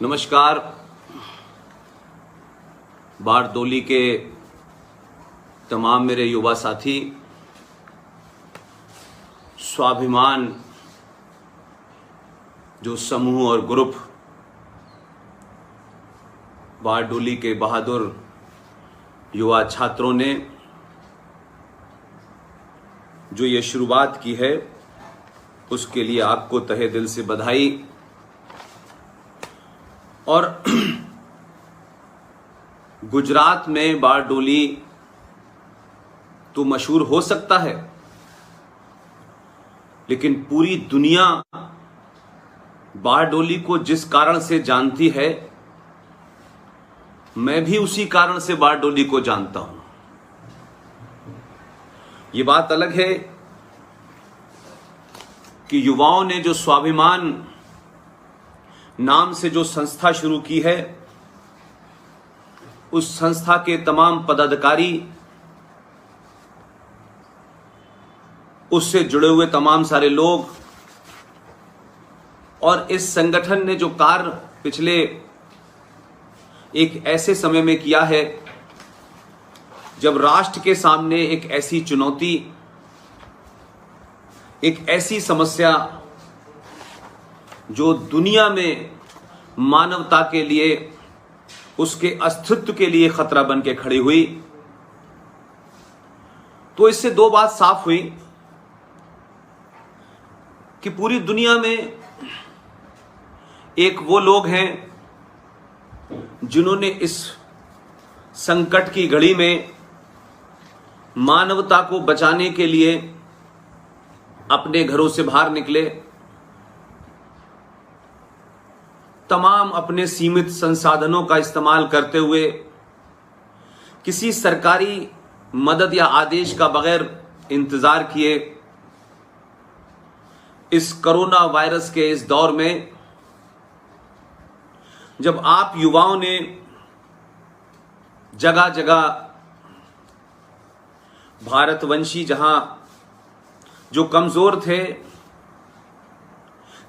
नमस्कार। बारडोली के तमाम मेरे युवा साथी, स्वाभिमान जो समूह और ग्रुप बारडोली के बहादुर युवा छात्रों ने जो ये शुरुआत की है, उसके लिए आपको तहे दिल से बधाई। और गुजरात में बारडोली तो मशहूर हो सकता है, लेकिन पूरी दुनिया बारडोली को जिस कारण से जानती है, मैं भी उसी कारण से बारडोली को जानता हूं। ये बात अलग है कि युवाओं ने जो स्वाभिमान नाम से जो संस्था शुरू की है, उस संस्था के तमाम पदाधिकारी, उससे जुड़े हुए तमाम सारे लोग और इस संगठन ने जो कार्य पिछले एक ऐसे समय में किया है जब राष्ट्र के सामने एक ऐसी चुनौती, एक ऐसी समस्या जो दुनिया में मानवता के लिए, उसके अस्तित्व के लिए खतरा बन के खड़ी हुई, तो इससे दो बात साफ हुई कि पूरी दुनिया में एक वो लोग हैं जिन्होंने इस संकट की घड़ी में मानवता को बचाने के लिए अपने घरों से बाहर निकले, तमाम अपने सीमित संसाधनों का इस्तेमाल करते हुए, किसी सरकारी मदद या आदेश का बगैर इंतजार किए, इस कोरोना वायरस के इस दौर में जब आप युवाओं ने जगह जगह भारतवंशी, जहां जो कमजोर थे,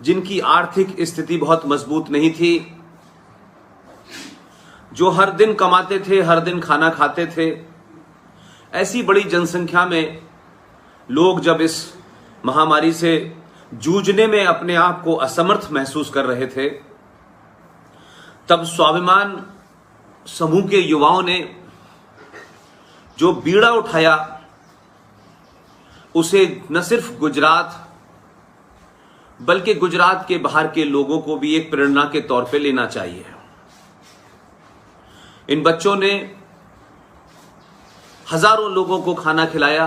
जिनकी आर्थिक स्थिति बहुत मजबूत नहीं थी, जो हर दिन कमाते थे, हर दिन खाना खाते थे, ऐसी बड़ी जनसंख्या में लोग जब इस महामारी से जूझने में अपने आप को असमर्थ महसूस कर रहे थे, तब स्वाभिमान समूह के युवाओं ने जो बीड़ा उठाया, उसे न सिर्फ गुजरात बल्कि गुजरात के बाहर के लोगों को भी एक प्रेरणा के तौर पे लेना चाहिए। इन बच्चों ने हजारों लोगों को खाना खिलाया,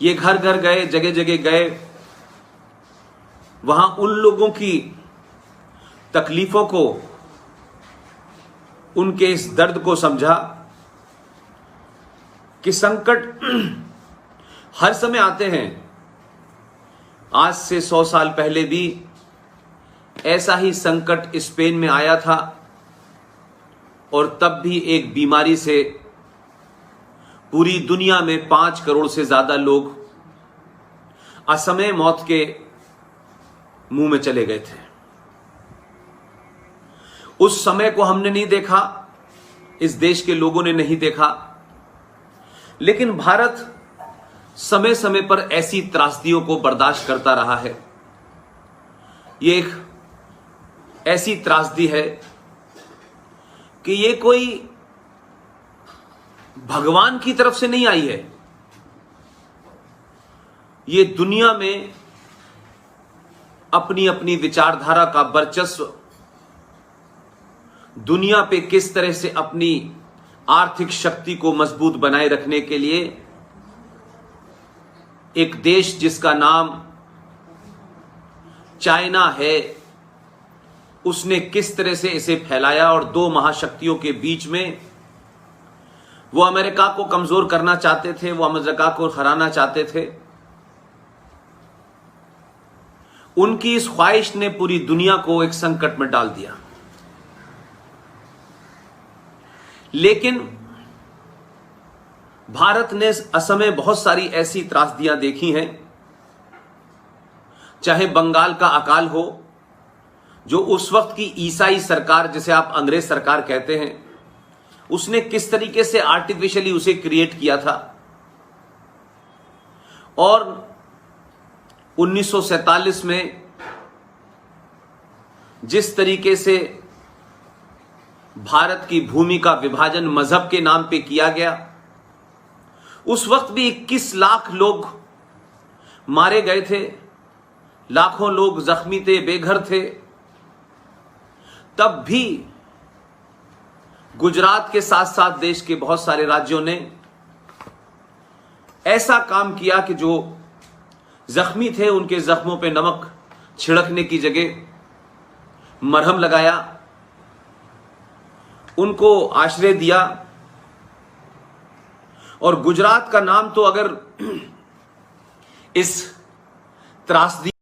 ये घर घर गए, जगह जगह गए, वहां उन लोगों की तकलीफों को, उनके इस दर्द को समझा कि संकट हर समय आते हैं। आज से 100 साल पहले भी ऐसा ही संकट स्पेन में आया था और तब भी एक बीमारी से पूरी दुनिया में 5 करोड़ से ज्यादा लोग असमय मौत के मुंह में चले गए थे। उस समय को हमने नहीं देखा, इस देश के लोगों ने नहीं देखा, लेकिन भारत समय समय पर ऐसी त्रासदियों को बर्दाश्त करता रहा है। ये एक ऐसी त्रासदी है कि ये कोई भगवान की तरफ से नहीं आई है, ये दुनिया में अपनी अपनी विचारधारा का वर्चस्व, दुनिया पे किस तरह से अपनी आर्थिक शक्ति को मजबूत बनाए रखने के लिए एक देश जिसका नाम चाइना है, उसने किस तरह से इसे फैलाया और दो महाशक्तियों के बीच में वो अमेरिका को कमजोर करना चाहते थे, वो अमेरिका को हराना चाहते थे। उनकी इस ख्वाहिश ने पूरी दुनिया को एक संकट में डाल दिया। लेकिन भारत ने असमय बहुत सारी ऐसी त्रासदियां देखी हैं, चाहे बंगाल का अकाल हो, जो उस वक्त की ईसाई सरकार, जिसे आप अंग्रेज सरकार कहते हैं, उसने किस तरीके से आर्टिफिशियली उसे क्रिएट किया था। और 1947 में जिस तरीके से भारत की भूमि का विभाजन मजहब के नाम पे किया गया, उस वक्त भी 21 लाख लोग मारे गए थे, लाखों लोग जख्मी थे, बेघर थे। तब भी गुजरात के साथ साथ देश के बहुत सारे राज्यों ने ऐसा काम किया कि जो जख्मी थे उनके जख्मों पे नमक छिड़कने की जगह मरहम लगाया, उनको आश्रय दिया। और गुजरात का नाम तो अगर इस त्रासदी